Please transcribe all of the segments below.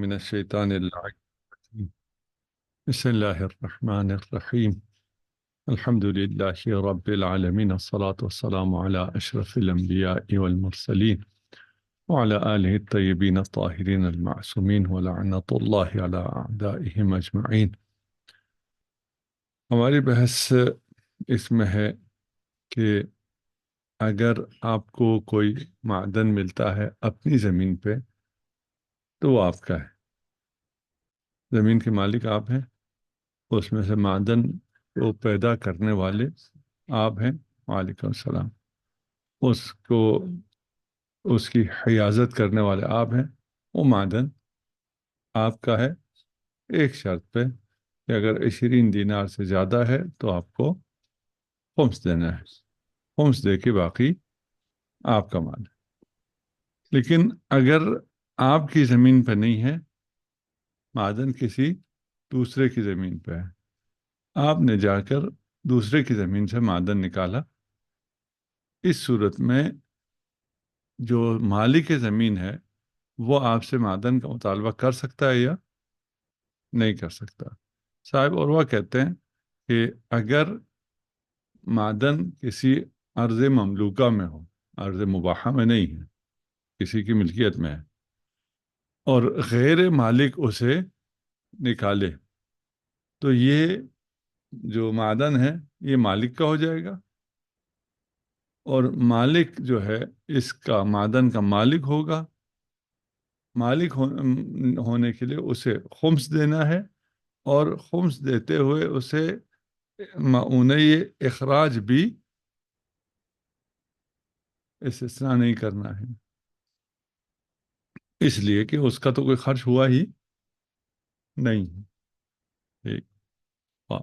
من الشيطان اللعين. بسم الله الرحمن الرحيم. الحمد لله رب العالمين، الصلاة والسلام على أشرف الأنبياء والمرسلين وعلى آله الطيبين الطاهرين المعصومين ولعنة الله على أعدائهم أجمعين. ہماری بحث اس میں ہے کہ اگر آپ کو کوئی معدن ملتا ہے اپنی زمین پہ تو وہ آپ کا ہے، زمین کے مالک آپ ہیں، اس میں سے معدن کو پیدا کرنے والے آپ ہیں، وعلیکم السلام، اس کو اس کی حفاظت کرنے والے آپ ہیں، وہ معدن آپ کا ہے، ایک شرط پہ کہ اگر 20 دینار سے زیادہ ہے تو آپ کو خمس دینا ہے، خمس دے کے باقی آپ کا مال ہے۔ لیکن اگر آپ کی زمین پہ نہیں ہے، معدن کسی دوسرے کی زمین پہ ہے، آپ نے جا کر دوسرے کی زمین سے معدن نکالا، اس صورت میں جو مالک زمین ہے وہ آپ سے معدن کا مطالبہ کر سکتا ہے یا نہیں کر سکتا؟ صاحب عروہ کہتے ہیں کہ اگر معدن کسی ارض مملوکہ میں ہو، ارض مباحہ میں نہیں ہے، کسی کی ملکیت میں ہے، اور غیر مالک اسے نکالے تو یہ جو معدن ہے یہ مالک کا ہو جائے گا، اور مالک جو ہے اس کا معدن کا مالک ہوگا، مالک ہونے کے لیے اسے خمس دینا ہے، اور خمس دیتے ہوئے اسے معونہ اخراج بھی استثناء نہیں کرنا ہے، اس لیے کہ اس کا تو کوئی خرچ ہوا ہی نہیں ہے۔ ٹھیک، واہ،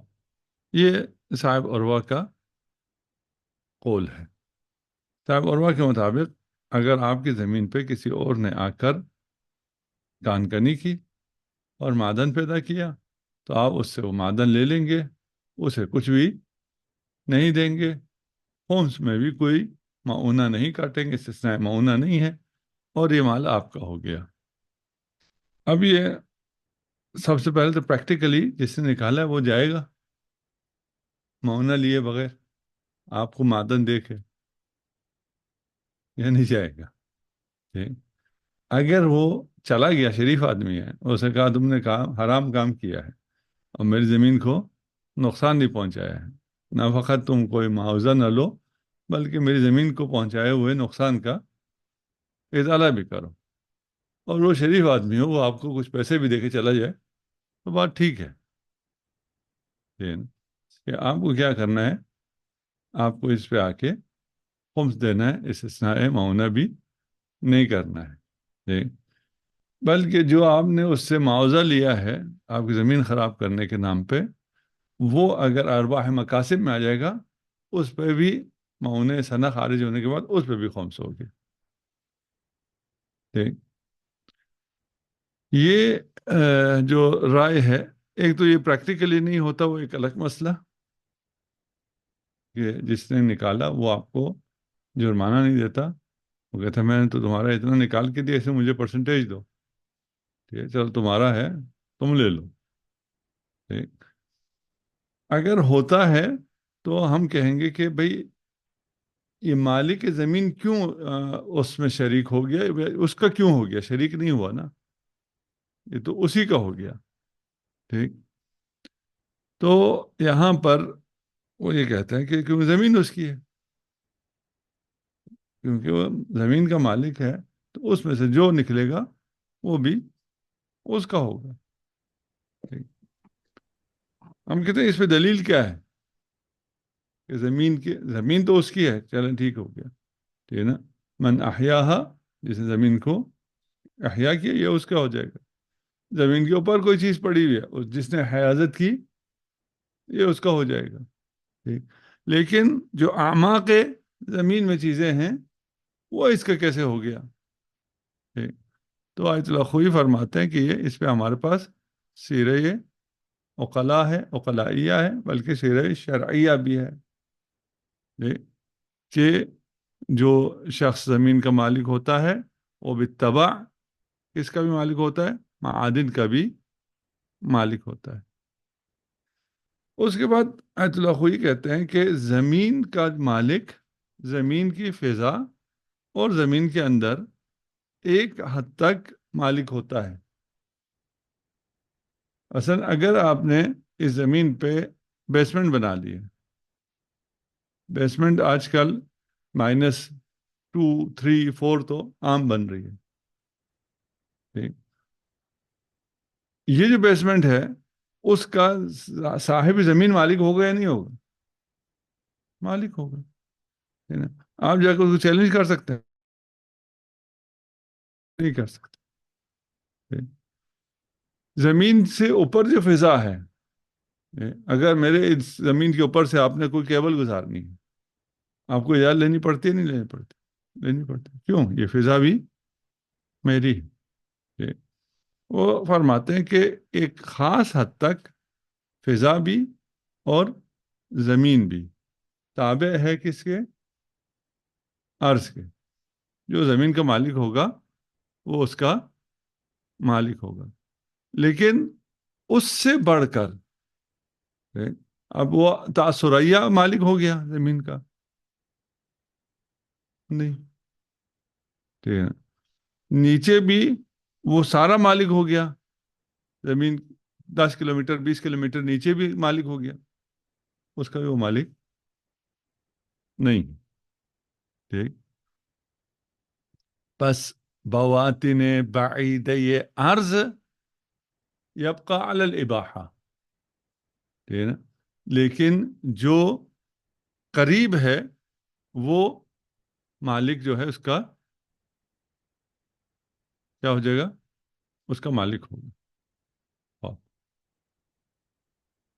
یہ صاحب عروہ کا قول ہے۔ صاحب عروہ کے مطابق اگر آپ کی زمین پہ کسی اور نے آ کر کان کنی کی اور معدن پیدا کیا تو آپ اس سے وہ معدن لے لیں گے، اسے کچھ بھی نہیں دیں گے، خمس میں بھی کوئی معونہ نہیں کاٹیں گے، استثناء معونہ نہیں ہے، اور یہ مال آپ کا ہو گیا۔ اب یہ سب سے پہلے تو پریکٹیکلی جس نے نکالا ہے وہ جائے گا معونہ لیے بغیر، آپ کو معدن دے کے، یا نہیں جائے گا؟ ٹھیک، اگر وہ چلا گیا، شریف آدمی ہے، اسے کہا تم نے حرام کام کیا ہے اور میری زمین کو نقصان نہیں پہنچایا ہے، نہ فقط تم کوئی معاوضہ نہ لو بلکہ میری زمین کو پہنچائے ہوئے نقصان کا ازالہ بھی کرو، اور وہ شریف آدمی ہو، وہ آپ کو کچھ پیسے بھی دے کے چلا جائے تو بات ٹھیک ہے۔ لیکن کہ آپ کو کیا کرنا ہے، آپ کو اس پہ آ کے خمس دینا ہے، استثناء معونہ بھی نہیں کرنا ہے۔ ٹھیک، بلکہ جو آپ نے اس سے معاوضہ لیا ہے آپ کی زمین خراب کرنے کے نام پہ، وہ اگر ارباح مقاصد میں آ جائے گا، اس پہ بھی معونہ سنا خارج ہونے کے بعد اس پہ بھی خمس ہوگی۔ ٹھیک، یہ جو رائے ہے، ایک تو یہ پریکٹیکلی نہیں ہوتا، وہ ایک الگ مسئلہ کہ جس نے نکالا وہ آپ کو جرمانہ نہیں دیتا، وہ کہتا ہے میں نے تو تمہارا اتنا نکال کے دیا، اسے مجھے پرسنٹیج دو، ٹھیک ہے چلو تمہارا ہے تم لے لو۔ ٹھیک، اگر ہوتا ہے تو ہم کہیں گے کہ بھئی یہ مالک زمین کیوں اس میں شریک ہو گیا، اس کا کیوں ہو گیا، شریک نہیں ہوا نا، یہ تو اسی کا ہو گیا۔ ٹھیک، تو یہاں پر وہ یہ کہتا ہے کہ کیونکہ زمین اس کی ہے، کیونکہ وہ زمین کا مالک ہے تو اس میں سے جو نکلے گا وہ بھی اس کا ہوگا۔ ٹھیک، ہم کہتے ہیں اس پہ دلیل کیا ہے کہ زمین تو اس کی ہے، چلیں ٹھیک ہو گیا، ٹھیک ہے نا، من احیاہا، جس نے زمین کو احیا کیا یہ اس کا ہو جائے گا، زمین کے اوپر کوئی چیز پڑی ہوئی ہے جس نے حفاظت کی یہ اس کا ہو جائے گا۔ ٹھیک، لیکن جو اعماق زمین میں چیزیں ہیں وہ اس کا کیسے ہو گیا؟ ٹھیک، تو آیت اللہ خوئی فرماتے ہیں کہ یہ اس پہ ہمارے پاس سیرہ عقلاء ہے، عقلائیہ ہے، بلکہ سیرہ شرعیہ بھی ہے۔ ٹھیک، کہ جو شخص زمین کا مالک ہوتا ہے وہ بالطبع کس کا بھی مالک ہوتا ہے؟ معادن کا بھی مالک ہوتا ہے۔ اس کے بعد آیت اللہ خوئی کہتے ہیں کہ زمین کا مالک زمین کی فضا اور زمین کے اندر ایک حد تک مالک ہوتا ہے۔ اصل اگر آپ نے اس زمین پہ بیسمنٹ بنا لی ہے، بیسمنٹ آج کل -2 3 4 تو عام بن رہی ہے، ٹھیک؟ یہ جو بیسمنٹ ہے اس کا صاحب زمین مالک ہوگا یا نہیں ہوگا؟ مالک ہوگا، ہے نا؟ آپ جا کر اس کو چیلنج کر سکتے ہیں؟ نہیں کر سکتے۔ زمین سے اوپر جو فضا ہے، اگر میرے اس زمین کے اوپر سے آپ نے کوئی کیبل گزارنی ہے، آپ کو اجازت لینی پڑتی ہے نہیں لینی پڑتی؟ لینی پڑتی۔ کیوں؟ یہ فضا بھی میری ہے۔ وہ فرماتے ہیں کہ ایک خاص حد تک فضا بھی اور زمین بھی تابع ہے کس کے؟ عرض کے۔ جو زمین کا مالک ہوگا وہ اس کا مالک ہوگا، لیکن اس سے بڑھ کر اب وہ تاثریہ مالک ہو گیا زمین کا؟ نہیں، ٹھیک ہے۔ نیچے بھی وہ سارا مالک ہو گیا، زمین 10 کلومیٹر 20 کلومیٹر نیچے بھی مالک ہو گیا، اس کا بھی وہ مالک نہیں، ٹھیک؟ پس بواطن بعیدی عرض یبقى علی الاباحہ، ٹھیک ہے نا؟ لیکن جو قریب ہے وہ مالک جو ہے اس کا کیا ہو جائے گا؟ اس کا مالک ہوگا۔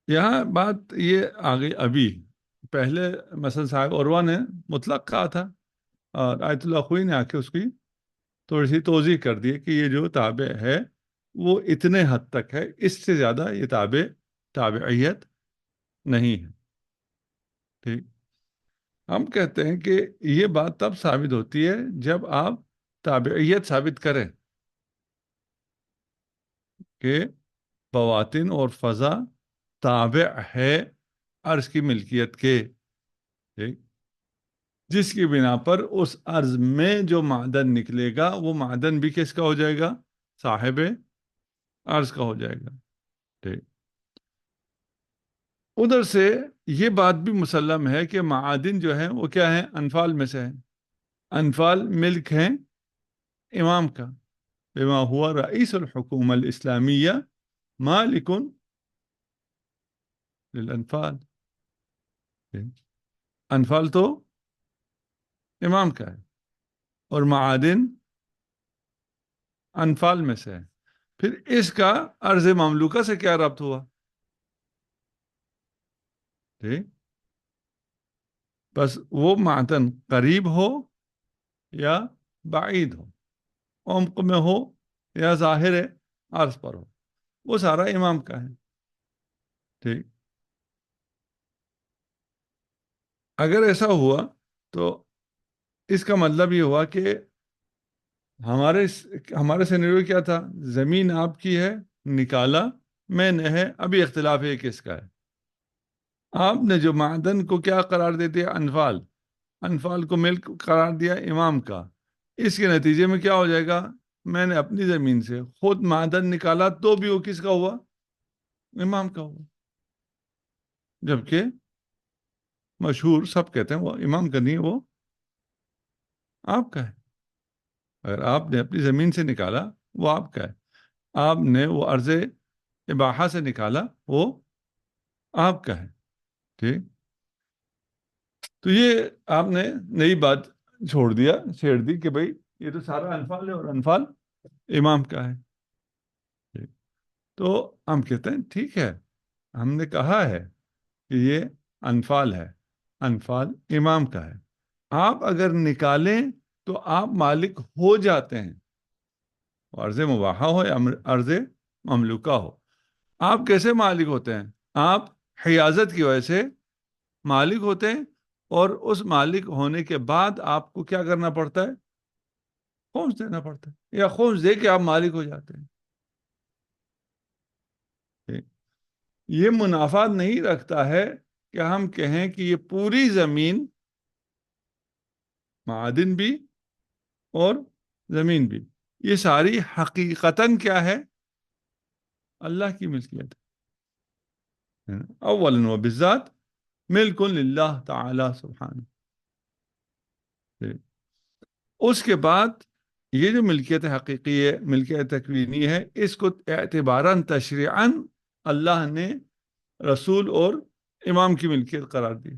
یہاں بات یہ آ گئی ابھی، پہلے مثلا صاحب عروہ نے مطلق کہا تھا، اور آیت اللہ خوئی نے آ کے اس کی تھوڑی سی توضیح کر دی کہ یہ جو تابع ہے وہ اتنے حد تک ہے، اس سے زیادہ یہ تابعیت نہیں ہے، ٹھیک؟ ہم کہتے ہیں کہ یہ بات تب ثابت ہوتی ہے جب آپ تابعیت ثابت کریں کہ بواطن اور فضا تابع ہے عرض کی ملکیت کے، ٹھیک؟ جس کی بنا پر اس عرض میں جو معدن نکلے گا وہ معدن بھی کس کا ہو جائے گا؟ صاحب عرض کا ہو جائے گا، ٹھیک؟ ادھر سے یہ بات بھی مسلم ہے کہ معادن جو ہیں وہ کیا ہیں؟ انفال میں سے ہیں۔ انفال ملک ہیں امام کا، بما ہوا رئیس الحکومہ الاسلامیہ مالک للانفال، انفال تو امام کا ہے اور معادن انفال میں سے ہے۔ پھر اس کا عرض مملوکہ سے کیا ربط ہوا؟ ٹھیک؟ بس وہ معدن قریب ہو یا بعید ہو، عمق میں ہو یا ظاہر عرض پر ہو، وہ سارا امام کا ہے، ٹھیک؟ اگر ایسا ہوا تو اس کا مطلب یہ ہوا کہ ہمارے سینیریو کیا تھا؟ زمین آپ کی ہے، نکالا میں نے ہے، ابھی اختلاف ہے کس کا ہے۔ آپ نے جو معدن کو کیا قرار دے دیا؟ انفال، انفال کو ملک قرار دیا امام کا، اس کے نتیجے میں کیا ہو جائے گا؟ میں نے اپنی زمین سے خود معدن نکالا تو بھی وہ کس کا ہوا؟ امام کا ہوا، جبکہ مشہور سب کہتے ہیں وہ امام کا نہیں، وہ آپ کا ہے۔ اگر آپ نے اپنی زمین سے نکالا وہ آپ کا ہے، آپ نے وہ عرض اباحہ سے نکالا وہ آپ کا ہے، ٹھیک؟ تو یہ آپ نے نئی بات چھیڑ دی کہ بھائی یہ تو سارا انفال ہے اور انفال امام کا ہے، ٹھیک؟ تو ہم کہتے ہیں ٹھیک ہے، ہم نے کہا ہے کہ یہ انفال ہے، انفال امام کا ہے، آپ اگر نکالیں تو آپ مالک ہو جاتے ہیں، عرض مباحہ ہو یا عرض مملوکہ ہو۔ آپ کیسے مالک ہوتے ہیں؟ آپ حیازت کی وجہ سے مالک ہوتے ہیں، اور اس مالک ہونے کے بعد آپ کو کیا کرنا پڑتا ہے؟ خمس دینا پڑتا ہے، یا خمس دے کے آپ مالک ہو جاتے ہیں، یہ منافات نہیں رکھتا ہے کہ ہم کہیں کہ یہ پوری زمین، معادن بھی اور زمین بھی، یہ ساری حقیقتاً کیا ہے؟ اللہ کی ملکیت ہے۔ اولا و بالذات ملک للہ تعالی سبحانہ۔ اس کے بعد یہ جو ملکیت حقیقی ہے، ملکیت تکوینی ہے، اس کو اعتباراً تشریعاً اللہ نے رسول اور امام کی ملکیت قرار دی۔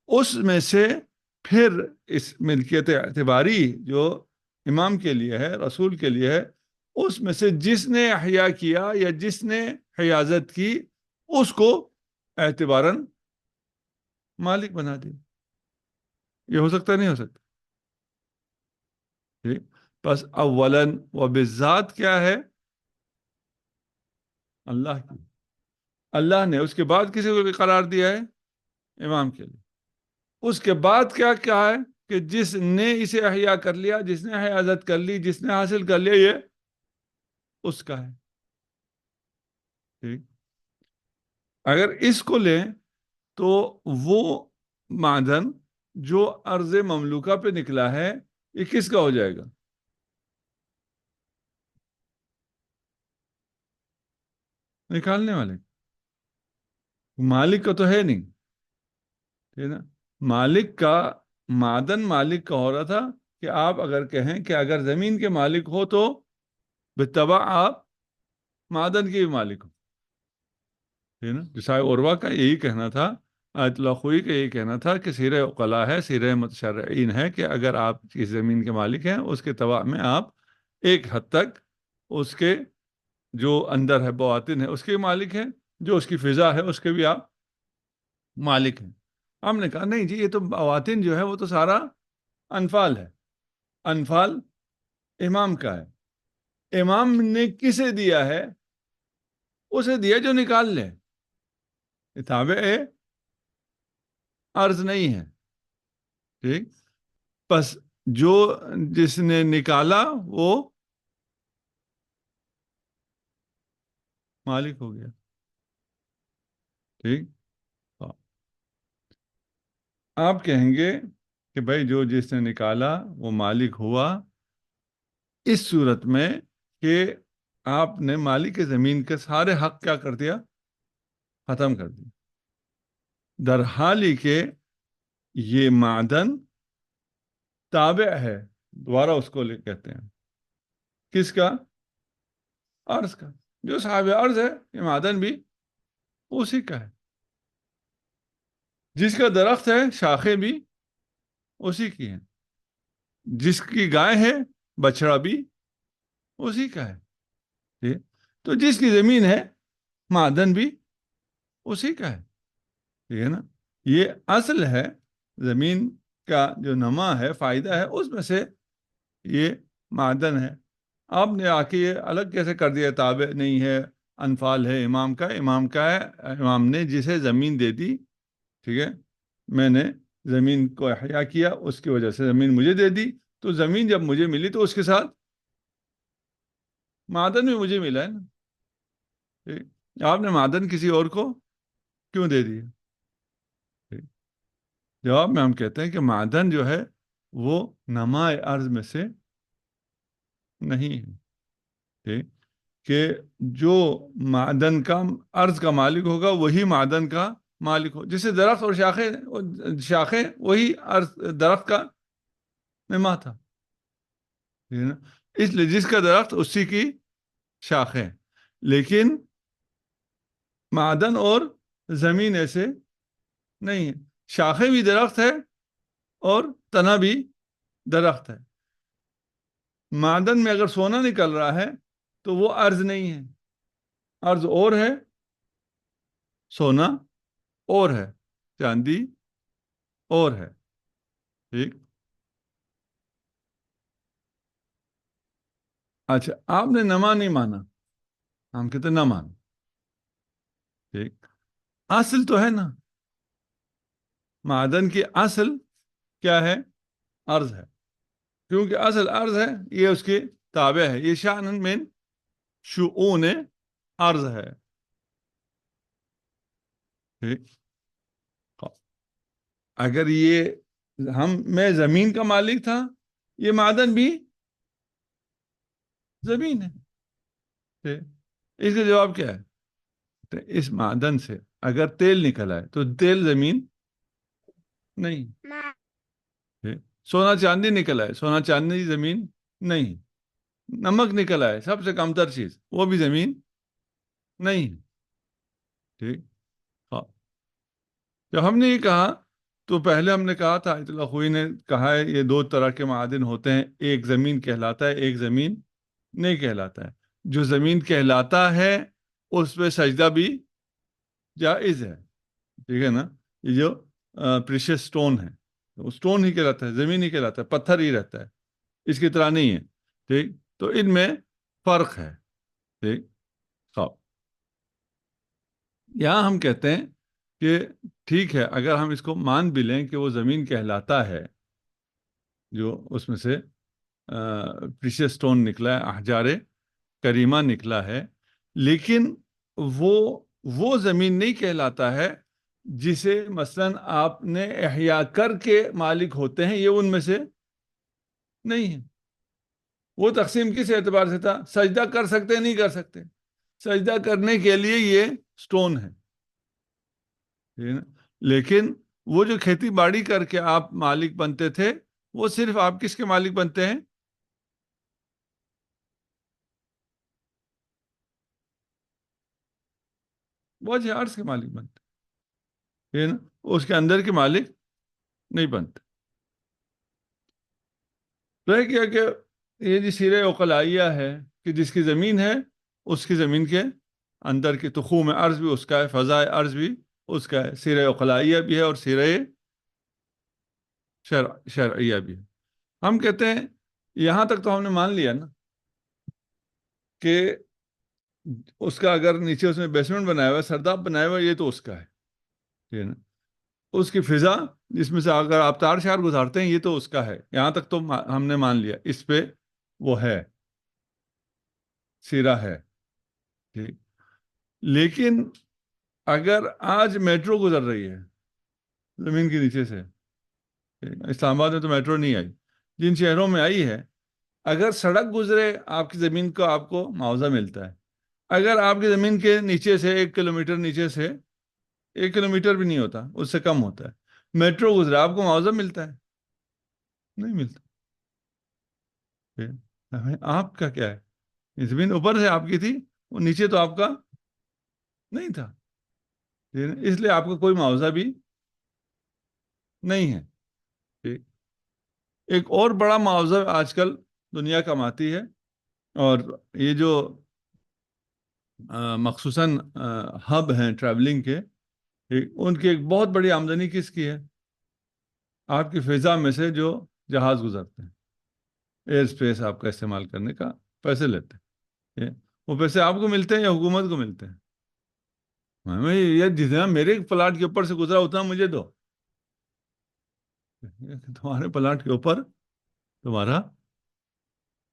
اس میں سے پھر اس ملکیت اعتباری جو امام کے لیے ہے، رسول کے لیے ہے، اس میں سے جس نے احیا کیا یا جس نے حیازت کی، اس کو اعتباراً مالک بنا دیا۔ یہ ہو سکتا نہیں ہو سکتا؟ ٹھیک، بس اولاً و بالذات کیا ہے؟ اللہ کی۔ اللہ نے اس کے بعد کسی کو قرار دیا ہے؟ امام کے لیے۔ اس کے بعد کیا کیا ہے کہ جس نے اسے احیا کر لیا، جس نے حیازت کر لی، جس نے حاصل کر لیا، یہ اس کا ہے۔ ٹھیک، اگر اس کو لیں تو وہ معدن جو ارض مملوکہ پہ نکلا ہے، یہ کس کا ہو جائے گا؟ نکالنے والے، مالک کا تو ہے نہیں، ٹھیک ہے نا؟ مالک کا، معدن مالک کا ہو رہا تھا کہ آپ اگر کہیں کہ اگر زمین کے مالک ہو تو بالطبع آپ معدن کے بھی مالک ہو، ٹھیک ہے نا؟ جسائے عروہ کا یہی کہنا تھا، آیت اللہ خوئی کا یہی کہنا تھا کہ سیرہ عقلاء ہے، سیرہ متشرعین ہے کہ اگر آپ کسی زمین کے مالک ہیں، اس کے تبع میں آپ ایک حد تک اس کے جو اندر ہے، بواطن ہے، اس کے مالک ہیں، جو اس کی فضا ہے اس کے بھی آپ مالک ہیں۔ ہم نے کہا نہیں جی، یہ تو بواطن جو ہے وہ تو سارا انفال ہے، انفال امام کا ہے۔ امام نے کسے دیا ہے؟ اسے دیا جو نکال لے، یہ تابع عرض نہیں ہے۔ ٹھیک، پس جو جس نے نکالا وہ مالک ہو گیا۔ ٹھیک، آپ کہیں گے کہ بھائی جو جس نے نکالا وہ مالک ہوا اس صورت میں کہ آپ نے مالک زمین کے سارے حق کیا کر دیا؟ ختم کر دیا، در حالی کہ یہ معدن تابع ہے، دوبارہ اس کو کہتے ہیں کس کا؟ عرض کا۔ جو صاحب عرض ہے یہ معدن بھی اسی کا ہے، جس کا درخت ہے شاخیں بھی اسی کی ہیں، جس کی گائے ہے بچڑا بھی اسی کا ہے۔ ٹھیک، تو جس کی زمین ہے معدن بھی اسی کا ہے، ٹھیک ہے نا؟ یہ اصل ہے، زمین کا جو نما ہے، فائدہ ہے، اس میں سے یہ معدن ہے۔ آپ نے آ کے یہ الگ کیسے کر دیا؟ تابع نہیں ہے، انفال ہے امام کا، امام کا ہے، امام نے جسے زمین دے دی، ٹھیک ہے، میں نے زمین کو احیا کیا، اس کی وجہ سے زمین مجھے دے دی، تو زمین جب مجھے ملی تو اس کے ساتھ معدن بھی مجھے ملا ہے نا۔ ٹھیک، آپ نے معدن کسی اور کو کیوں دے دیا؟ ٹھیک، جواب میں ہم کہتے ہیں کہ معدن جو ہے وہ نماء ارض میں سے نہیں ہے۔ ٹھیک، کہ جو معدن کا، ارض کا مالک ہوگا وہی معدن کا مالک ہو، جسے درخت اور شاخیں وہی ارض، درخت کا نما تھا، ٹھیک ہے نا؟ اس لیے جس کا درخت اسی کی شاخیں، لیکن معدن اور زمین ایسے نہیں ہے، شاخیں بھی درخت ہے اور تنا بھی درخت ہے۔ معدن میں اگر سونا نکل رہا ہے تو وہ ارض نہیں ہے، ارض اور ہے، سونا اور ہے، چاندی اور ہے۔ ٹھیک، اچھا آپ نے نما نہیں مانا، ہم کہتے نہ مان۔ ٹھیک، اصل تو ہے نا، معدن کی اصل کیا ہے؟ ارض ہے، کیونکہ اصل ارض ہے، یہ اس کے تابع ہے، یہ شأن من شؤون ارض ہے. ٹھیک. اگر یہ میں زمین کا مالک تھا، یہ معدن بھی زمین ہے. ٹھیک. اس کا جواب کیا ہے؟ تو اس معدن سے اگر تیل نکل آئے تو تیل زمین نہیں. ٹھیک. سونا چاندی نکل آئے، سونا چاندی زمین نہیں. نمک نکل آئے، سب سے کم تر چیز، وہ بھی زمین نہیں. ٹھیک. ہاں. جب ہم نے یہ کہا تو پہلے ہم نے کہا تھا، آیت اللہ خوئی نے کہا ہے یہ دو طرح کے معادن ہوتے ہیں، ایک زمین کہلاتا ہے، ایک زمین نہیں کہلاتا ہے. جو زمین کہلاتا ہے اس پہ سجدہ بھی جائز ہے. ٹھیک ہے نا. یہ جو پریشیس سٹون ہے، وہ سٹون ہی کہلاتا ہے، زمین ہی کہلاتا ہے، پتھر ہی رہتا ہے، اس کی طرح نہیں ہے. ٹھیک. تو ان میں فرق ہے. ٹھیک. خواب یہاں ہم کہتے ہیں کہ ٹھیک ہے، اگر ہم اس کو مان بھی لیں کہ وہ زمین کہلاتا ہے، جو اس میں سے پریشیس سٹون نکلا ہے، احجار کریمہ نکلا ہے، لیکن وہ وہ زمین نہیں کہلاتا ہے جسے مثلا آپ نے احیا کر کے مالک ہوتے ہیں، یہ ان میں سے نہیں ہے. وہ تقسیم کس اعتبار سے تھا؟ سجدہ کر سکتے نہیں کر سکتے؟ سجدہ کرنے کے لیے یہ سٹون ہے. ٹھیک ہے نا؟ لیکن وہ جو کھیتی باڑی کر کے آپ مالک بنتے تھے، وہ صرف آپ کس کے مالک بنتے ہیں؟ وجہ عرض کے مالک بنتے ہیں. ٹھیک ہے نا؟ اس کے اندر کے مالک نہیں بنتے. رہ گیا کہ یہ جو سیرہ عقلائیہ ہے کہ جس کی زمین ہے اس کی زمین کے اندر کی تخوم ارض بھی اس کا ہے، فضائے ارض بھی اس کا ہے. سیرہ عقلائیہ بھی ہے اور سیرہ شرعیہ بھی ہے. ہم کہتے ہیں یہاں تک تو ہم نے مان لیا نا کہ اس کا اگر نیچے اس میں بیسمنٹ بنایا ہوا ہے، سرداب بنایا ہوا ہے، یہ تو اس کا ہے. ٹھیک ہے نا؟ اس کی فضا جس میں سے اگر آپ تار شار گزارتے ہیں، یہ تو اس کا ہے. یہاں تک تو ہم نے مان لیا، اس پہ وہ ہے، سیرا ہے. ٹھیک. لیکن اگر آج میٹرو گزر رہی ہے زمین کے نیچے سے، اسلام آباد میں تو میٹرو نہیں آئی، جن شہروں میں آئی ہے، اگر سڑک گزرے آپ کی زمین کو، آپ کو معاوضہ ملتا ہے. اگر آپ کی زمین کے نیچے سے 1 کلومیٹر نیچے سے، 1 کلومیٹر بھی نہیں ہوتا، اس سے کم ہوتا ہے، میٹرو گزرا، آپ کو معاوضہ ملتا ہے؟ نہیں ملتا. آپ کا کیا ہے؟ زمین اوپر سے آپ کی تھی، وہ نیچے تو آپ کا نہیں تھا، اس لیے آپ کا کوئی معاوضہ بھی نہیں ہے. ٹھیک. ایک اور بڑا معاوضہ آج کل دنیا کماتی ہے، اور یہ جو مخصوصاً ہب ہیں ٹریولنگ کے، ان کی ایک بہت بڑی آمدنی کس کی ہے؟ آپ کی فضا میں سے جو جہاز گزرتے ہیں، ایئر اسپیس آپ کا استعمال کرنے کا پیسے لیتے ہیں. وہ پیسے آپ کو ملتے ہیں یا حکومت کو ملتے ہیں؟ یہ جتنا میرے پلاٹ کے اوپر سے گزرا اتنا مجھے دو. تمہارے پلاٹ کے اوپر تمہارا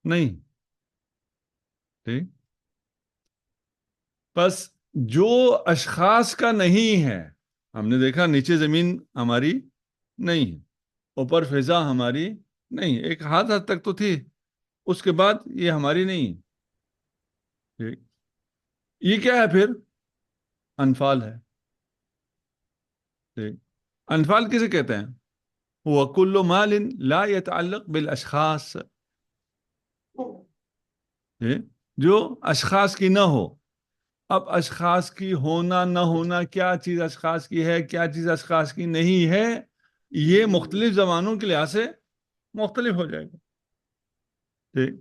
نہیں. ٹھیک. بس جو اشخاص کا نہیں ہے، ہم نے دیکھا نیچے زمین ہماری نہیں ہے، اوپر فضا ہماری نہیں، ایک حد تک تو تھی، اس کے بعد یہ ہماری نہیں. ٹھیک. یہ کیا ہے پھر؟ انفال ہے. ٹھیک. انفال کسے کہتے ہیں؟ وہ کل مال لا يتعلق بالاشخاص، جو اشخاص کی نہ ہو. اب اشخاص کی ہونا نہ ہونا، کیا چیز اشخاص کی ہے، کیا چیز اشخاص کی نہیں ہے، یہ مختلف زمانوں کے لحاظ سے مختلف ہو جائے گا. ٹھیک.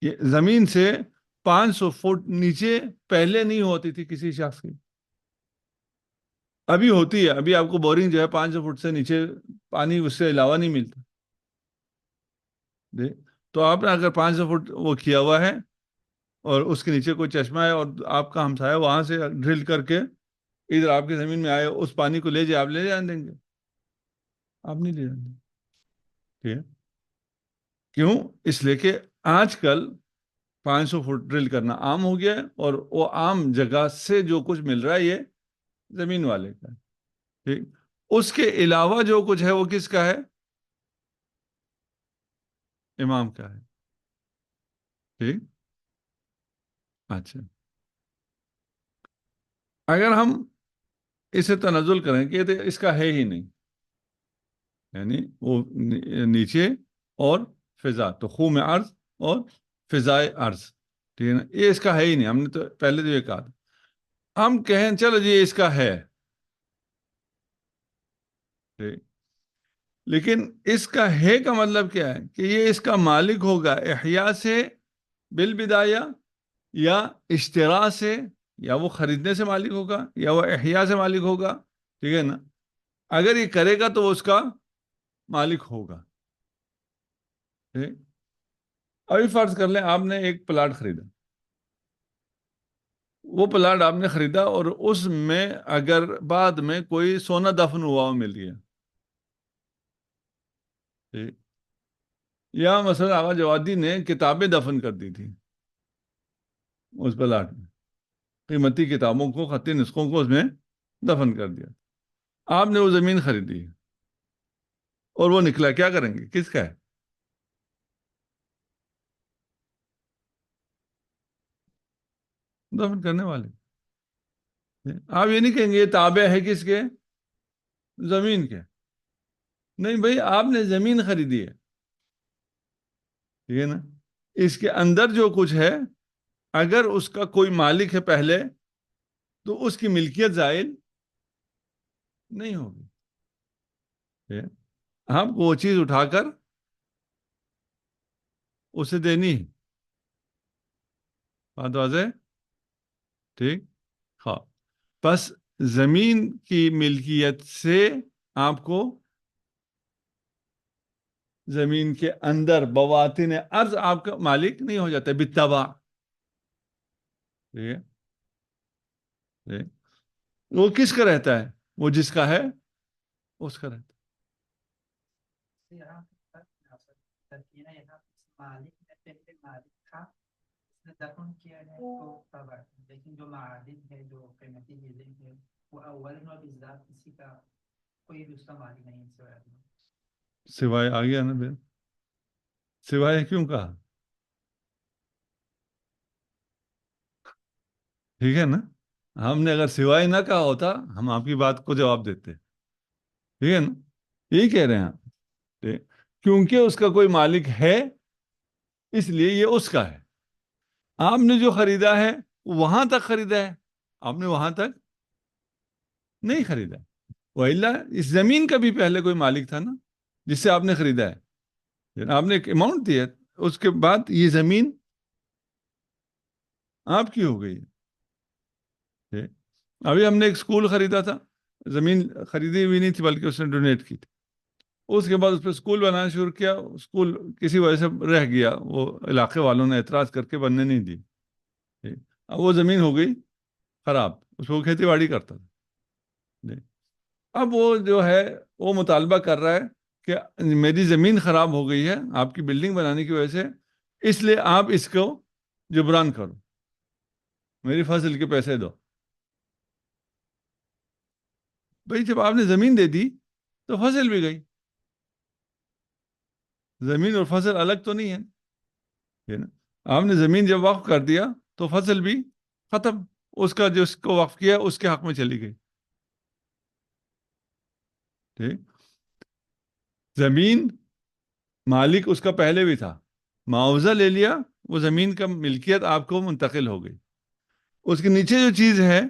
یہ زمین سے 500 فٹ نیچے پہلے نہیں ہوتی تھی کسی شخص کی، ابھی ہوتی ہے. ابھی آپ کو بورنگ جو ہے 500 فٹ سے نیچے پانی اس سے علاوہ نہیں ملتا. تو آپ نے اگر 500 فٹ وہ کیا ہوا ہے اور اس کے نیچے کوئی چشمہ ہے اور آپ کا ہمسایہ وہاں سے ڈرل کر کے ادھر آپ کی زمین میں آئے، اس پانی کو لے جائے، آپ لے جان دیں گے؟ آپ نہیں لے جان دیں گے. ٹھیک ہے. کیوں؟ اس لیے کہ آج کل 500 فٹ ڈرل کرنا عام ہو گیا ہے، اور وہ عام جگہ سے جو کچھ مل رہا ہے یہ زمین والے کا ہے، ٹھیک۔ اس کے علاوہ جو کچھ ہے وہ کس کا ہے؟ امام کا ہے، ٹھیک۔ اچھا، اگر ہم اسے تنزل کریں کہ اس کا ہے ہی نہیں، یعنی وہ نیچے اور فضا، تو خوں میں عرض اور فضائے عرض، ٹھیک ہے نا، یہ اس کا ہے ہی نہیں، ہم نے تو پہلے تو یہ کہا تھا۔ ہم کہیں چلو جی اس کا ہے، ٹھیک، لیکن اس کا ہے کا مطلب کیا ہے کہ یہ اس کا مالک ہوگا احیاء سے بالبدایہ، یا اشتراء سے، یا وہ خریدنے سے مالک ہوگا، یا وہ احیاء سے مالک ہوگا، ٹھیک ہے نا۔ اگر یہ کرے گا تو وہ اس کا مالک ہوگا، ٹھیک۔ ابھی فرض کر لیں آپ نے ایک پلاٹ خریدا، وہ پلاٹ آپ نے خریدا اور اس میں اگر بعد میں کوئی سونا دفن ہوا مل گیا، ٹھیک، یا مثلا آغا جوادی نے کتابیں دفن کر دی تھی اس پلاٹ میں، قیمتی کتابوں کو، خطی نسخوں کو اس میں دفن کر دیا، آپ نے وہ زمین خریدی اور وہ نکلا، کیا کریں گے؟ کس کا ہے؟ دفن کرنے والے۔ آپ یہ نہیں کہیں گے یہ تابع ہے کس کے؟ زمین کے۔ نہیں بھائی، آپ نے زمین خریدی ہے، ٹھیک ہے نا، اس کے اندر جو کچھ ہے اگر اس کا کوئی مالک ہے پہلے تو اس کی ملکیت زائل نہیں ہوگی، ٹھیک ہے؟ ہم کو وہ چیز اٹھا کر اسے دینی ہے، بات واضح ہے؟ ٹھیک، ہاں۔ بس زمین کی ملکیت سے آپ کو زمین کے اندر بواطن ارض آپ کا مالک نہیں ہو جاتا بالطبع، ٹھیک ہے، ٹھیک۔ وہ کس کا رہتا ہے؟ وہ جس کا ہے اس کا رہتا ہے۔ سوائے آ گیا نا پھر، سوائے کیوں کہا؟ ٹھیک ہے نا، ہم نے اگر سوائے نہ کہا ہوتا ہم آپ کی بات کو جواب دیتے، ٹھیک ہے نا، یہی کہہ رہے ہیں آپ، ٹھیک؟ کیونکہ اس کا کوئی مالک ہے اس لیے یہ اس کا ہے۔ آپ نے جو خریدا ہے وہاں تک خریدا ہے، آپ نے وہاں تک نہیں خریدا، وَإِلَّا اس زمین کا بھی پہلے کوئی مالک تھا نا جس سے آپ نے خریدا ہے، آپ نے ایک اماؤنٹ دی ہے، اس کے بعد یہ زمین آپ کی ہو گئی ہے۔ ابھی ہم نے ایک اسکول خریدا تھا، زمین خریدی ہوئی نہیں تھی بلکہ اس نے ڈونیٹ کی تھی، اس کے بعد اس پہ اسکول بنانا شروع کیا، اسکول کسی وجہ سے رہ گیا، وہ علاقے والوں نے اعتراض کر کے بننے نہیں دی، اب وہ زمین ہو گئی خراب، اس کو کھیتی باڑی کرتا تھا، اب وہ جو ہے وہ مطالبہ کر رہا ہے کہ میری زمین خراب ہو گئی ہے آپ کی بلڈنگ بنانے کی وجہ سے، اس لیے آپ اس کو جبران کرو، میری فصل کے پیسے دو۔ بھئی جب آپ نے زمین دے دی تو فصل بھی گئی، زمین اور فصل الگ تو نہیں ہے نا، آپ نے زمین جب وقف کر دیا تو فصل بھی ختم، اس کا جس کو وقف کیا اس کے حق میں چلی گئی، ٹھیک۔ زمین مالک اس کا پہلے بھی تھا، معاوضہ لے لیا، وہ زمین کا ملکیت آپ کو منتقل ہو گئی، اس کے نیچے جو چیز ہے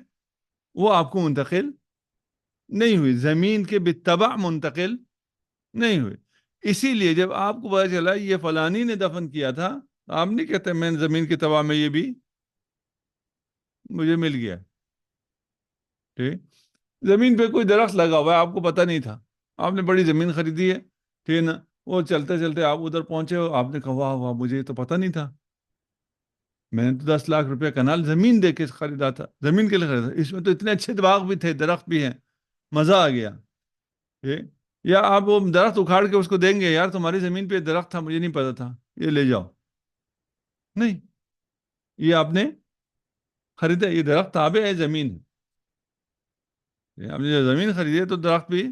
وہ آپ کو منتقل نہیں ہوئی، زمین کے بالطبع منتقل نہیں ہوئی۔ اسی لیے جب آپ کو پتا چلا یہ فلانی نے دفن کیا تھا، آپ نہیں کہتے میں زمین کے تبع میں یہ بھی مجھے مل گیا، ٹھیک۔ زمین پہ کوئی درخت لگا ہوا ہے آپ کو پتہ نہیں تھا، آپ نے بڑی زمین خریدی ہے، ٹھیک ہے نا، وہ چلتے چلتے آپ ادھر پہنچے ہو، آپ نے کہا واہ واہ مجھے تو پتہ نہیں تھا، میں نے تو 10 لاکھ روپے کنال زمین دے کے خریدا تھا، زمین کے لیے خریدا تھا، اس میں تو اتنے اچھے باغ بھی تھے، درخت بھی ہیں، مزہ آ گیا، ٹھیک۔ یا آپ وہ درخت اکھاڑ کے اس کو دیں گے، یار تمہاری زمین پہ درخت تھا مجھے نہیں پتا تھا، یہ لے جاؤ؟ نہیں، یہ آپ نے خریدا، یہ درخت تابع ہے زمین ہے، یہ آپ نے جو زمین خریدی ہے تو درخت بھی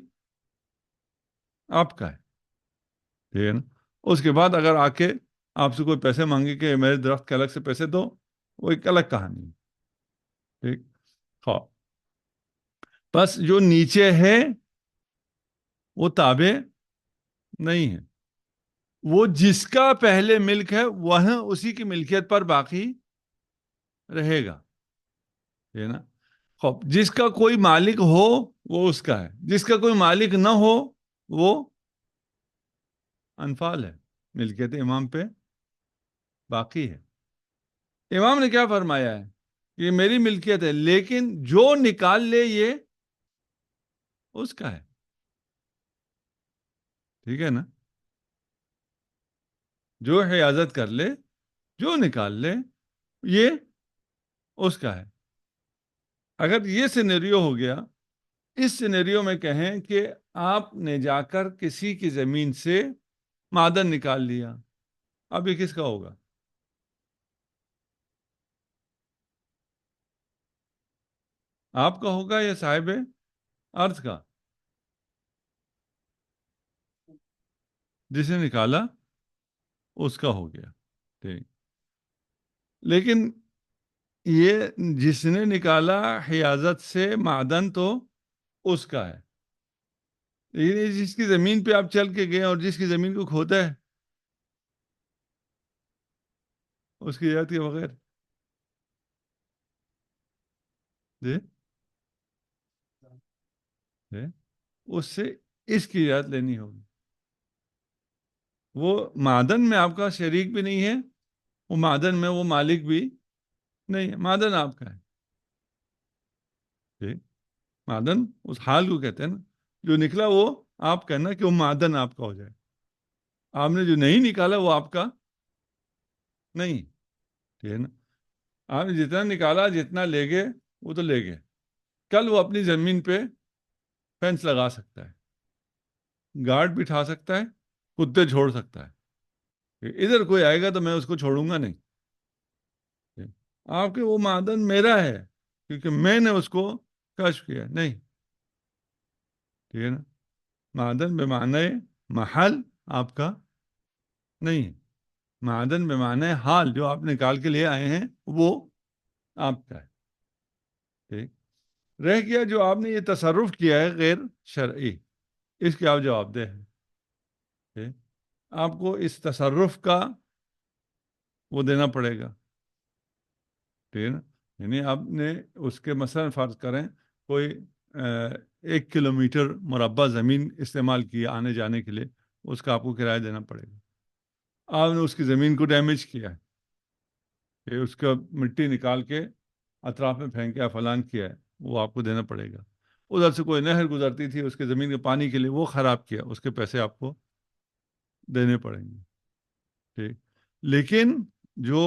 آپ کا ہے، ٹھیک ہے نا؟ اس کے بعد اگر آ کے آپ سے کوئی پیسے مانگے کہ میرے درخت کے الگ سے پیسے دو، وہ ایک الگ کہانی ہے، ٹھیک؟ ہاں، بس جو نیچے ہے وہ تابع نہیں ہے، وہ جس کا پہلے ملک ہے وہ اسی کی ملکیت پر باقی رہے گا، ہے نا؟ خوب، جس کا کوئی مالک ہو وہ اس کا ہے، جس کا کوئی مالک نہ ہو وہ انفال ہے، ملکیت امام پہ باقی ہے۔ امام نے کیا فرمایا ہے؟ یہ میری ملکیت ہے، لیکن جو نکال لے یہ اس کا ہے، ٹھیک ہے نا؟ جو حیازت کر لے، جو نکال لے، یہ اس کا ہے۔ اگر یہ سینیریو ہو گیا، اس سینیریو میں کہیں کہ آپ نے جا کر کسی کی زمین سے معدن نکال لیا، اب یہ کس کا ہوگا؟ آپ کا ہوگا یا صاحب ارض کا؟ جس نے نکالا اس کا ہو گیا، ٹھیک۔ لیکن یہ جس نے نکالا حیازت سے معدن تو اس کا ہے، لیکن یہ جس کی زمین پہ آپ چل کے گئے اور جس کی زمین کو کھودا ہے اس کی اجازت کے بغیر، جی جی، اس سے اس کی اجازت لینی ہوگی۔ وہ معدن میں آپ کا شریک بھی نہیں ہے، وہ معدن میں وہ مالک بھی نہیں ہے، معدن آپ کا ہے، ٹھیک؟ معدن اس حال کو کہتے ہیں نا، جو نکلا وہ آپ کا ہے نا، کہ وہ معدن آپ کا ہو جائے۔ آپ نے جو نہیں نکالا وہ آپ کا نہیں، ٹھیک ہے نا؟ آپ نے جتنا نکالا، جتنا لے گئے وہ تو لے گئے، کل وہ اپنی زمین پہ فینس لگا سکتا ہے، گارڈ بٹھا سکتا ہے، کتے چھوڑ سکتا ہے، ادھر کوئی آئے گا تو میں اس کو چھوڑوں گا نہیں، آپ کے وہ معدن میرا ہے کیونکہ میں نے اس کو کشف کیا نہیں، ٹھیک ہے نا؟ معدن بے معنی محل آپ کا نہیں ہے، معدن بے معنی حال، جو آپ نکال کے لیے آئے ہیں وہ آپ کا ہے، ٹھیک؟ رہ گیا جو آپ نے یہ تصرف کیا ہے غیر شرعی، اس کے آپ جواب دہ ہیں، ٹھیک؟ آپ کو اس تصرف کا وہ دینا پڑے گا، ٹھیک ہے نا؟ یعنی آپ نے اس کے مثلا فرض کریں کوئی 1 کلومیٹر مربع زمین استعمال کی آنے جانے کے لیے، اس کا آپ کو کرایہ دینا پڑے گا۔ آپ نے اس کی زمین کو ڈیمیج کیا ہے، کہ اس کا مٹی نکال کے اطراف میں پھینکا فلان کیا ہے، وہ آپ کو دینا پڑے گا۔ ادھر سے کوئی نہر گزرتی تھی اس کے زمین کے پانی کے لیے، وہ خراب کیا، اس کے پیسے آپ کو دینے پڑیں گے، ٹھیک؟ لیکن جو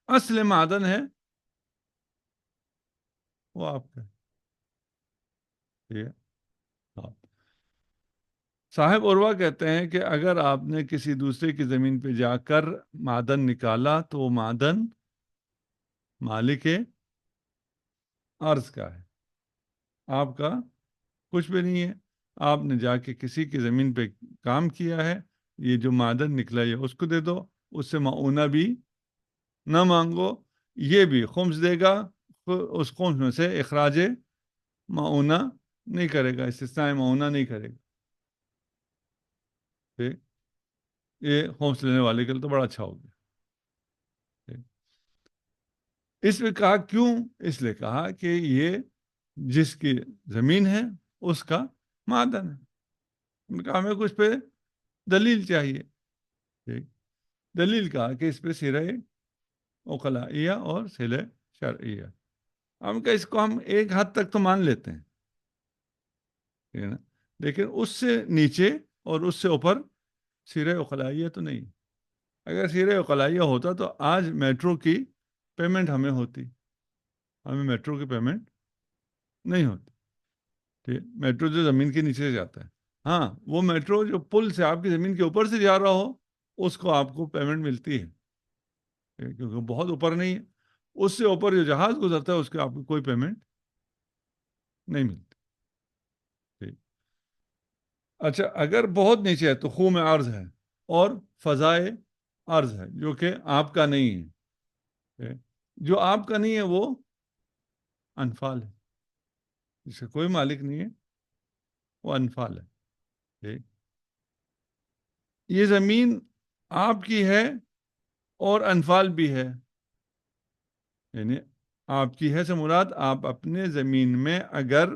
اصل معدن ہے وہ آپ کا ہے، ٹھیک ہے؟ ہاں۔ صاحب عروہ کہتے ہیں کہ اگر آپ نے کسی دوسرے کی زمین پہ جا کر معدن نکالا تو وہ معدن مالک ارض کا ہے، آپ کا کچھ بھی نہیں ہے۔ آپ نے جا کے کسی کی زمین پہ کام کیا ہے، یہ جو معدن نکلا یہ اس کو دے دو، اس سے معونہ بھی نہ مانگو، یہ بھی خمس دے گا، اس خمس میں سے اخراج معونہ نہیں کرے گا، استثناء معونہ نہیں کرے گا، ٹھیک؟ یہ خمس لینے والے کے لیے تو بڑا اچھا ہو گیا، ٹھیک؟ اس میں کہا کیوں؟ اس لیے کہا کہ یہ جس کی زمین ہے اس کا معدن ہے، ہم نے کہا ہمیں کچھ پہ دلیل چاہیے، ٹھیک؟ دلیل کہا کہ اس پہ سیرہ عقلائیہ اور سیرہ شرعیہ، ہم کہا اس کو ہم ایک حد تک تو مان لیتے ہیں، ٹھیک ہے نا؟ لیکن اس سے نیچے اور اس سے اوپر سیرہ عقلائیہ تو نہیں۔ اگر سیرہ عقلائیہ ہوتا تو آج میٹرو کی پیمنٹ ہمیں ہوتی، ہمیں میٹرو کی پیمنٹ نہیں ہوتی، ٹھیک؟ میٹرو جو زمین کے نیچے سے جاتا ہے، ہاں وہ میٹرو جو پل سے آپ کی زمین کے اوپر سے جا رہا ہو اس کو آپ کو پیمنٹ ملتی ہے، ٹھیک؟ کیونکہ بہت اوپر نہیں ہے، اس سے اوپر جو جہاز گزرتا ہے اس کے آپ کو کوئی پیمنٹ نہیں ملتی. ٹھیک. اچھا اگر بہت نیچے ہے تو خوم عرض ہے اور فضائے عرض ہے جو کہ آپ کا نہیں ہے. جو آپ کا نہیں ہے وہ انفال ہے، جس کا کوئی مالک نہیں ہے، وہ انفال ہے. ٹھیک. یہ زمین آپ کی ہے اور انفال بھی ہے. یعنی آپ کی ہے سے مراد آپ اپنے زمین میں اگر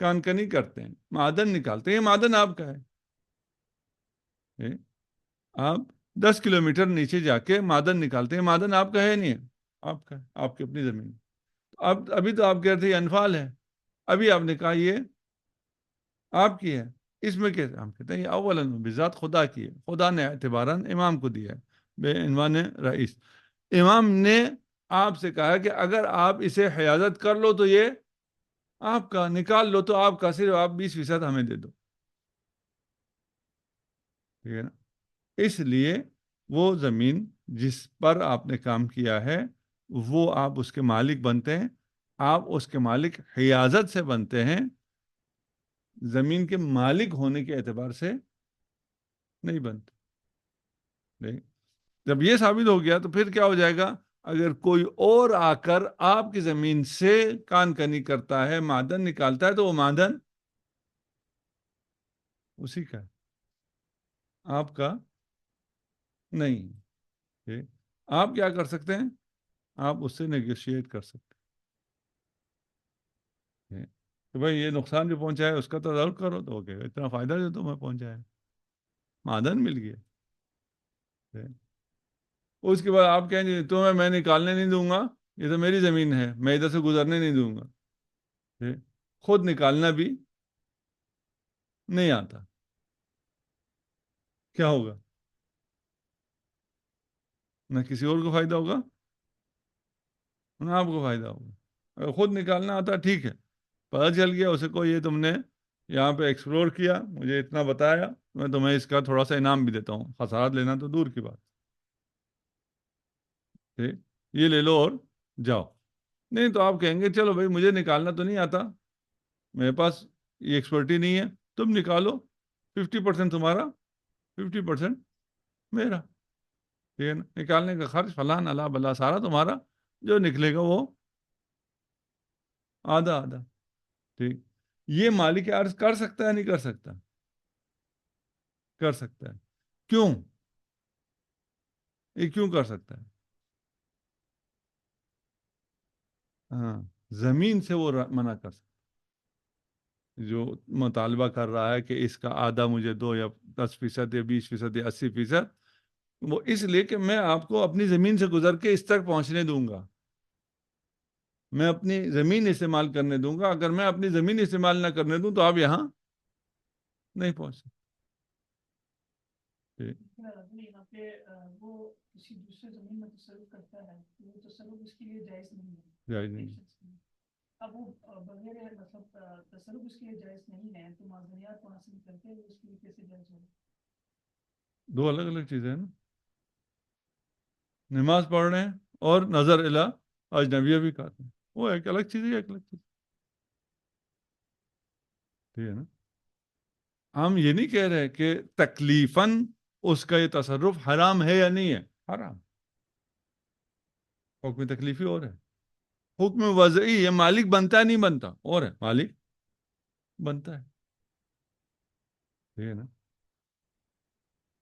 کان کنی کرتے ہیں، معدن نکالتے ہیں، یہ معدن آپ کا ہے. ٹھیک. آپ 10 کلومیٹر نیچے جا کے معدن نکالتے ہیں، معدن آپ کا ہے نہیں ہے، آپ کا ہے، آپ کی اپنی زمین. اب ابھی تو آپ کہہ رہے تھے یہ انفال ہے، ابھی آپ نے کہا یہ آپ کی ہے. اس میں کہتے ہم کہتے ہیں یہ اولاً بذات خدا کی ہے، خدا نے اعتباراً امام کو دیا ہے بے عنوان رئیس. امام نے آپ سے کہا کہ اگر آپ اسے حیازت کر لو تو یہ آپ کا، نکال لو تو آپ کا، صرف آپ 20% ہمیں دے دو. ٹھیک ہے نا. اس لیے وہ زمین جس پر آپ نے کام کیا ہے وہ آپ اس کے مالک بنتے ہیں. آپ اس کے مالک حیازت سے بنتے ہیں، زمین کے مالک ہونے کے اعتبار سے نہیں بنتے. نہیں. جب یہ ثابت ہو گیا تو پھر کیا ہو جائے گا؟ اگر کوئی اور آ کر آپ کی زمین سے کان کنی کرتا ہے، معدن نکالتا ہے، تو وہ معدن اسی کا ہے، آپ کا نہیں. ٹھیک. آپ کیا کر سکتے ہیں؟ آپ اس سے نیگوشیٹ کر سکتے ہیں کہ بھائی یہ نقصان جو پہنچا ہے اس کا تدارک کرو، تو اوکے اتنا فائدہ جو تمہیں پہنچا ہے، معدن مل گیا. ٹھیک. اس کے بعد آپ کہیں گے تمہیں میں نکالنے نہیں دوں گا، یہ تو میری زمین ہے، میں ادھر سے گزرنے نہیں دوں گا. ٹھیک. خود نکالنا بھی نہیں آتا، کیا ہوگا؟ نہ کسی اور کو فائدہ ہوگا نہ آپ کو فائدہ ہوگا. اگر خود نکالنا آتا ٹھیک ہے، پتہ چل گیا اسے کو یہ تم نے یہاں پہ ایکسپلور کیا، مجھے اتنا بتایا، میں تمہیں اس کا تھوڑا سا انعام بھی دیتا ہوں، خسارات لینا تو دور کی بات. ٹھیک. یہ لے لو اور جاؤ. نہیں تو آپ کہیں گے چلو بھائی مجھے نکالنا تو نہیں آتا، میرے پاس یہ ایکسپرٹی نہیں ہے، تم نکالو، 50% تمہارا، 50% میرا. ٹھیک ہے نا. نکالنے کا خرچ فلان اللہ بلا سارا تمہارا، جو نکلے گا وہ آدھا آدھا. ٹھیک. یہ مالک عرض کر سکتا ہے نہیں کر سکتا؟ کر سکتا ہے. کیوں؟ یہ کیوں کر سکتا ہے؟ ہاں، زمین سے وہ منع کر سکتا جو مطالبہ کر رہا ہے کہ اس کا آدھا مجھے دو، یا 10% یا 20% یا 80%. وہ اس لیے کہ میں آپ کو اپنی زمین سے گزر کے اس تک پہنچنے دوں گا، میں اپنی زمین استعمال کرنے دوں گا. اگر میں اپنی زمین استعمال نہ کرنے دوں تو آپ یہاں نہیں پہنچ سکتے. یہاں پہ وہ کسی دوسرے زمین میں تصرف کرتا ہے، وہ تصرف اس کے لیے جائز نہیں ہے، جائز نہیں. اب وہ بغیر مطلب تصرف اس کے لیے جائز نہیں ہے تو معذریات کو حاصل کرتے ہوئے اس کے لیے کیسے جائز ہوگا؟ دو الگ الگ چیزیں ہیں نا. نماز پڑھ رہے ہیں اور نظر الہ اجنبیہ بھی کہتے ہیں، وہ ایک الگ چیز ہے، ایک الگ چیز. ٹھیک ہے نا. ہم یہ نہیں کہہ رہے کہ تکلیفاً اس کا یہ تصرف حرام ہے یا نہیں ہے، حرام. حکم تکلیفی اور ہے، حکم وضعی یہ مالک بنتا ہے نہیں بنتا اور ہے، مالک بنتا ہے. ٹھیک ہے نا.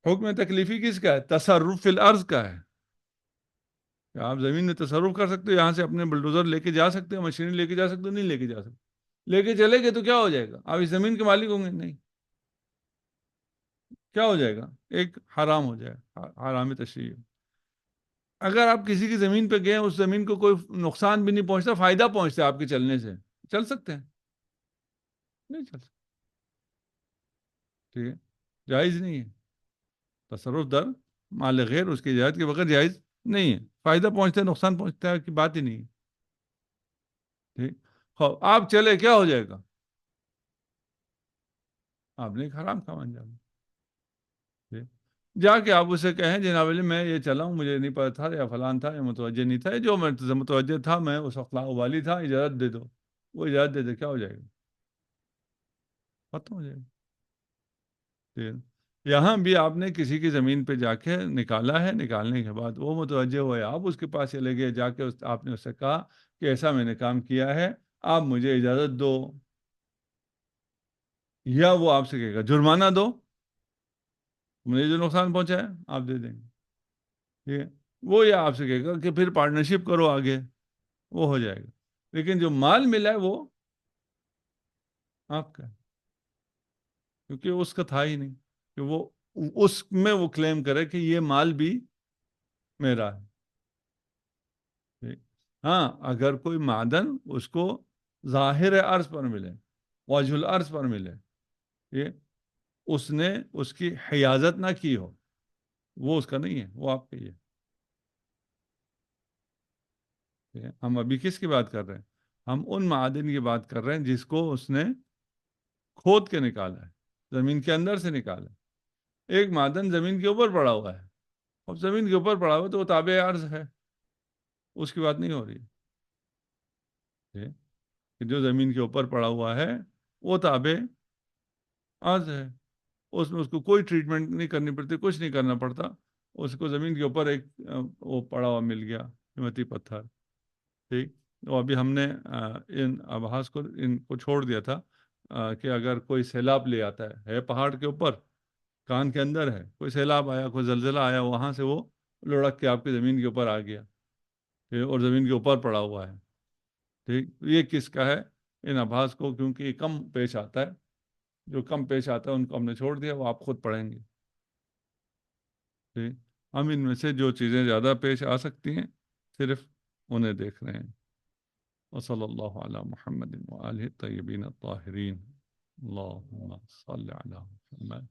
حکم تکلیفی کس کا ہے؟ تصرف فی الارض کا ہے، کہ آپ زمین میں تصرف کر سکتے ہو، یہاں سے اپنے بلڈوزر لے کے جا سکتے ہو، مشینیں لے کے جا سکتے ہو، نہیں لے کے جا سکتے. لے کے چلے گئے تو کیا ہو جائے گا؟ آپ اس زمین کے مالک ہوں گے نہیں، کیا ہو جائے گا؟ ایک حرام ہو جائے گا، حرام تشریع. اگر آپ کسی کی زمین پہ گئے، اس زمین کو کوئی نقصان بھی نہیں پہنچتا، فائدہ پہنچتا ہے آپ کے چلنے سے، چل سکتے ہیں؟ نہیں چل سکتے. ٹھیک ہے. جائز نہیں ہے تصرف در مال غیر، اس کی اجازت کے بغیر جائز نہیں ہے. فائدہ پہنچتا ہے، نقصان پہنچتا ہے کی بات ہی نہیں ہے. ٹھیک. آپ چلے کیا ہو جائے گا؟ آپ نے ایک حرام کام انجام دیا. ٹھیک. جا کے آپ اسے کہیں جناب علی میں یہ چلا ہوں، مجھے نہیں پتا تھا، یا فلان تھا، یا متوجہ نہیں تھا، جو میں متوجہ تھا، میں اس وقت والی تھا، اجازت دے دو، وہ اجازت دے دے، کیا ہو جائے گا؟ ختم ہو جائے گا۔ ٹھیک ہے؟ یہاں بھی آپ نے کسی کی زمین پہ جا کے نکالا ہے، نکالنے کے بعد وہ متوجہ ہوئے، آپ اس کے پاس چلے گئے، جا کے آپ نے اس سے کہا کہ ایسا میں نے کام کیا ہے، آپ مجھے اجازت دو، یا وہ آپ سے کہے گا جرمانہ دو، مجھے جو نقصان پہنچا ہے آپ دے دیں گے، ٹھیک ہے؟ وہ یا آپ سے کہے گا کہ پھر پارٹنرشپ کرو آگے، وہ ہو جائے گا، لیکن جو مال ملا ہے وہ آپ کا ہے، کیونکہ اس کا تھا ہی نہیں کہ وہ اس میں وہ کلیم کرے کہ یہ مال بھی میرا ہے، ٹھیک؟ ہاں اگر کوئی معدن اس کو ظاہر عرض پر ملے، واجب العرض پر ملے، یہ اس نے اس کی حیازت نہ کی ہو، وہ اس کا نہیں ہے، وہ آپ کا ہی ہے، ٹھیک ہے؟ ہم ابھی کس کی بات کر رہے ہیں؟ ہم ان معادن کی بات کر رہے ہیں جس کو اس نے کھود کے نکالا ہے، زمین کے اندر سے نکالا ہے۔ ایک معدن زمین کے اوپر پڑا ہوا ہے، اب زمین کے اوپر پڑا ہوا ہے تو وہ تابع عرض ہے، اس کی بات نہیں ہو رہی ہے، کہ جو زمین کے اوپر پڑا ہوا ہے وہ تابع عرض ہے، اس میں اس کو کوئی ٹریٹمنٹ نہیں کرنی پڑتی، کچھ نہیں کرنا پڑتا، اس کو زمین کے اوپر ایک وہ پڑا ہوا مل گیا، قیمتی پتھر، ٹھیک؟ تو ابھی ہم نے ان ابحاث کو ان کو چھوڑ دیا تھا، کہ اگر کوئی سیلاب لے آتا ہے پہاڑ کے اوپر، کان کے اندر ہے، کوئی سیلاب آیا، کوئی زلزلہ آیا، وہاں سے وہ لڑک کے آپ کی زمین کے اوپر آ گیا، ٹھیک؟ اور زمین کے اوپر پڑا ہوا ہے، ٹھیک؟ یہ کس کا ہے؟ ان ابحاث کو، کیونکہ یہ کم پیش آتا ہے، جو کم پیش آتا ہے ان کو ہم نے چھوڑ دیا، وہ آپ خود پڑھیں گے، ٹھیک؟ ہم ان میں سے جو چیزیں زیادہ پیش آ سکتی ہیں صرف انہیں دیکھ رہے ہیں۔ وصلی اللہ علی محمد وآلہ الطیبین الطاہرین، اللہم صل علی محمد